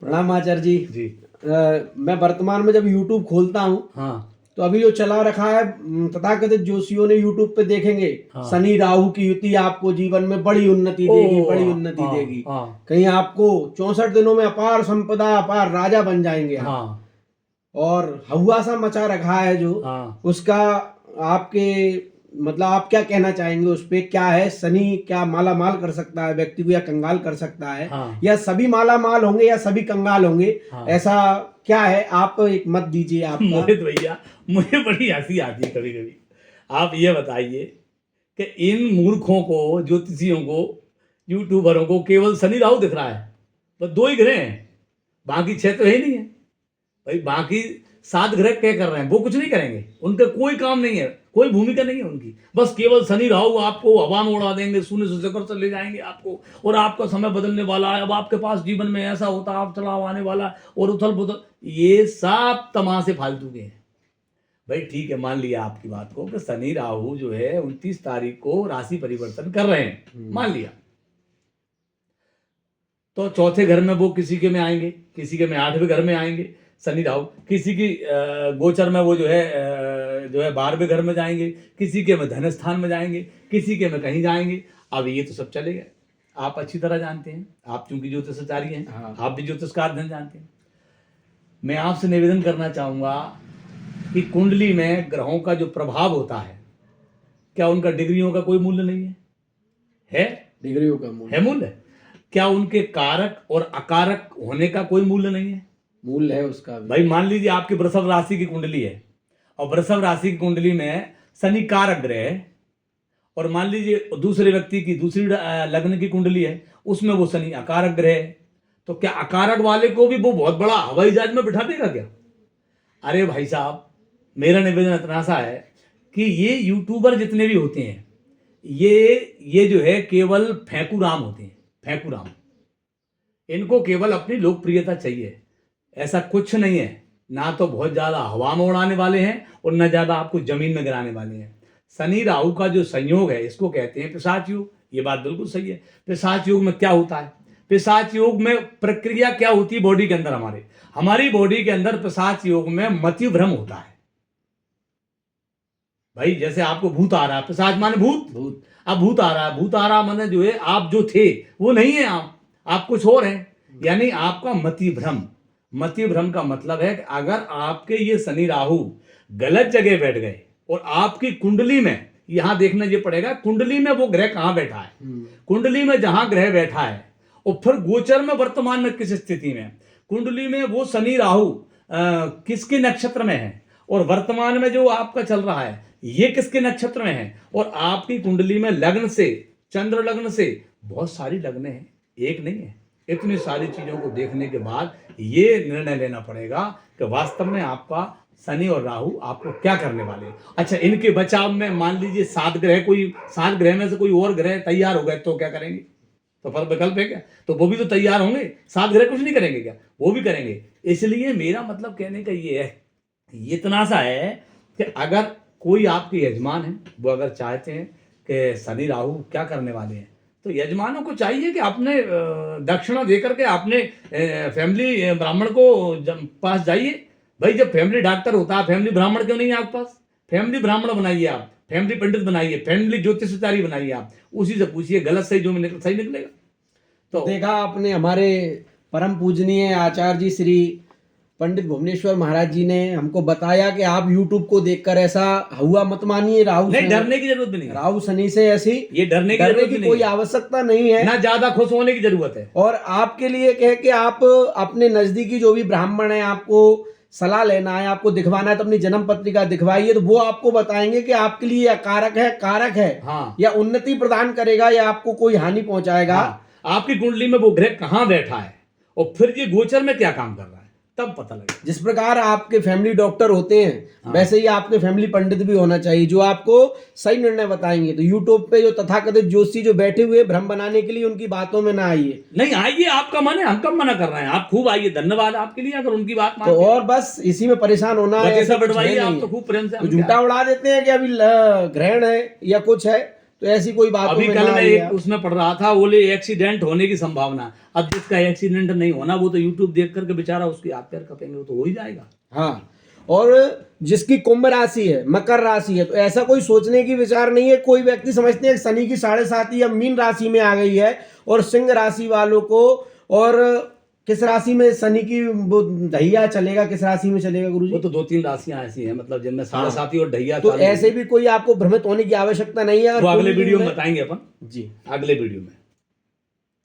प्रणाम आचार्य जी। जी। मैं वर्तमान में जब YouTube खोलता हूँ हाँ। तो अभी जो चला रखा है तथाकथित जोशियों ने YouTube पे देखेंगे हाँ। शनि राहु की युति आपको जीवन में बड़ी उन्नति देगी, बड़ी उन्नति हाँ, देगी। हाँ, कहीं आपको 64 दिनों में अपार संपदा, अपार राजा बन जाएंगे आप। हाँ, और हवा सा मचा रखा है जो हाँ। उसका आपके मतलब आप क्या कहना चाहेंगे उस पे? क्या है शनि क्या माला माल कर सकता है व्यक्ति को या कंगाल कर सकता है? हाँ। या सभी माला माल होंगे या सभी कंगाल होंगे? हाँ। ऐसा क्या है? आप एक मत दीजिए आपका। मोहित भैया, मुझे बड़ी हंसी आती है कभी कभी। आप ये बताइए कि इन मूर्खों को, ज्योतिषियों को, यूट्यूबरों को केवल शनि राहु दिख रहा है। बस दो ही ग्रह हैं, बाकी छह तो है ही नहीं है भाई। बाकी 7 ग्रह क्या कर रहे हैं? वो कुछ नहीं करेंगे, उनका कोई काम नहीं है, कोई भूमिका नहीं है उनकी। बस केवल शनि राहु आपको हवा में उड़ा देंगे, शून्य से चक्कर से ले जाएंगे आपको, और आपका समय बदलने वाला है। अब आपके पास जीवन में ऐसा होता, आप चलाव आने वाला और उथल पुथल, ये सब तमाशे फालतू के हैं भाई। ठीक है, मान लिया आपकी बात को कि शनि राहु जो है 29 तारीख को राशि परिवर्तन कर रहे हैं, मान लिया। तो चौथे घर में वो किसी के में आएंगे, किसी के में 8वें घर में आएंगे शनि राहु, किसी की गोचर में वो जो है 12वें घर में जाएंगे, किसी के में धन स्थान में जाएंगे, किसी के में कहीं जाएंगे। अब ये तो सब चलेगा, आप अच्छी तरह जानते हैं, आप चूंकि ज्योतिषाचार्य हैं। हाँ। आप भी ज्योतिष का अध्ययन जानते हैं। मैं आपसे निवेदन करना चाहूंगा कि कुंडली में ग्रहों का जो प्रभाव होता है, क्या उनका डिग्रियों का कोई मूल्य नहीं है? डिग्रियों का मूल्य है मूल्य। क्या उनके कारक और अकारक होने का कोई मूल्य नहीं है? मूल्य है उसका भी। भाई मान लीजिए आपकी वृषभ राशि की कुंडली है, और वृषभ राशि की कुंडली में शनि कारक ग्रह है, और मान लीजिए दूसरे व्यक्ति की दूसरी लग्न की कुंडली है, उसमें वो शनि अकारक ग्रह है। तो क्या अकारक वाले को भी वो बहुत बड़ा हवाई जहाज में बिठा देगा क्या? अरे भाई साहब, मेरा निवेदन इतना सा है कि ये यूट्यूबर जितने भी होते हैं, ये जो है केवल फेंकू राम होते हैं, फेंकू राम। इनको केवल अपनी लोकप्रियता चाहिए, ऐसा कुछ नहीं है। ना तो बहुत ज्यादा हवा में उड़ाने वाले हैं और न ज्यादा आपको जमीन में गिराने वाले हैं। शनि राहु का जो संयोग है, इसको कहते हैं पिशाच योग। ये बात बिल्कुल सही है। पिशाच योग में क्या होता है? पिशाच योग में प्रक्रिया क्या होती है बॉडी के अंदर? हमारी बॉडी के अंदर पिशाच योग में मति भ्रम होता है भाई। जैसे आपको भूत आ रहा है, पिशाच माने भूत। अब भूत आ रहा है, भूत आ रहा माने जो है आप जो थे वो नहीं है, आप कुछ और हैं। यानी आपका मति भ्रम। मति भ्रम का मतलब है कि अगर आपके ये शनि राहु गलत जगह बैठ गए और आपकी कुंडली में, यहां देखना ये पड़ेगा कुंडली में वो ग्रह कहां बैठा है। कुंडली में जहां ग्रह बैठा है और फिर गोचर में वर्तमान में किस स्थिति में, कुंडली में वो शनि राहु किसके नक्षत्र में है, और वर्तमान में जो आपका चल रहा है ये किसके नक्षत्र में है, और आपकी कुंडली में लग्न से, चंद्र लग्न से बहुत सारी लग्न है, एक नहीं है। इतनी सारी चीजों को देखने के बाद ये निर्णय लेना पड़ेगा कि वास्तव में आपका शनि और राहु आपको क्या करने वाले हैं। अच्छा, इनके बचाव में मान लीजिए 7 ग्रह में से कोई और ग्रह तैयार हो गए तो क्या करेंगे? तो फिर विकल्प है क्या? तो वो भी तो तैयार होंगे। 7 ग्रह कुछ नहीं करेंगे क्या? वो भी करेंगे। इसलिए मेरा मतलब कहने का ये है, ये इतना सा है कि अगर कोई आपके यजमान है, वो अगर चाहते हैं कि शनि राहु क्या करने वाले हैं, तो यजमानों को चाहिए कि अपने दक्षिणा देकर के अपने फैमिली ब्राह्मण को पास जाइए। भाई जब फैमिली डॉक्टर होता है, फैमिली ब्राह्मण क्यों नहीं है आपके पास? फैमिली ब्राह्मण बनाइए आप, फैमिली पंडित बनाइए, फैमिली ज्योतिषाचार्य बनाइए आप, उसी से पूछिए गलत सही जो सही निकलेगा। तो देखा आपने, हमारे परम पूजनीय आचार्य जी श्री पंडित भुवनेश्वर महाराज जी ने हमको बताया कि आप YouTube को देखकर ऐसा हुआ मत मानिए। राहु नहीं, डरने की जरूरत नहीं है। राहु शनि से ऐसी ये डरने की कोई आवश्यकता नहीं है, ना ज्यादा खुश होने की जरूरत है। और आपके लिए कह कि आप अपने नजदीकी जो भी ब्राह्मण है, आपको सलाह लेना है, आपको दिखवाना है, तो अपनी जन्म पत्रिका दिखवाइए, तो वो आपको बताएंगे कि आपके लिए अकारक है, कारक है। हाँ। या उन्नति प्रदान करेगा या आपको कोई हानि पहुंचाएगा। हाँ। आपकी कुंडली में वो ग्रह कहां बैठा है और फिर ये गोचर में क्या काम कर रहा है, तब पता लगेगा। जिस प्रकार आपके फैमिली डॉक्टर होते हैं, हाँ। वैसे ही आपके फैमिली पंडित भी होना चाहिए, जो आपको सही निर्णय बताएंगे। तो यूट्यूब पे जो तथाकथित जोशी जो बैठे हुए भ्रम बनाने के लिए, उनकी बातों में ना आइए। नहीं आइए, आपका मन है, हम कब मना कर रहे हैं? आप खूब आइए, धन्यवाद आपके लिए अगर उनकी बात तो और बस इसी में परेशान होना है, बच्चे ऐसा सब कुछ है बढ़वाइए, आप नहीं तो है। खूब प्रेम से तो झूठा उड़ा देते हैं कि अभी ग्रहण है या कुछ है, तो ऐसी कोई बात अभी कल मैं एक उसमें पढ़ रहा था, बोले एक्सीडेंट होने की संभावना। अब जिसका एक्सीडेंट नहीं होना वो तो यूट्यूब देख करके बेचारा उसके हाथ पैर कपेंगे, वो तो हो ही जाएगा। हाँ, और जिसकी कुंभ राशि है, मकर राशि है, तो ऐसा कोई सोचने की विचार नहीं है। कोई व्यक्ति समझते हैं कि शनि की 7.5 या मीन राशि में आ गई है, और सिंह राशि वालों को, और किस राशि में शनि की वो ढैया चलेगा, किस राशि में चलेगा गुरुजी? वो तो 2-3 राशियां ऐसी हैं, मतलब जिनमें 7.5 और ढैया। तो ऐसे भी कोई आपको भ्रमित होने की आवश्यकता नहीं है। वो अगले वीडियो में बताएंगे अपन जी, अगले वीडियो में।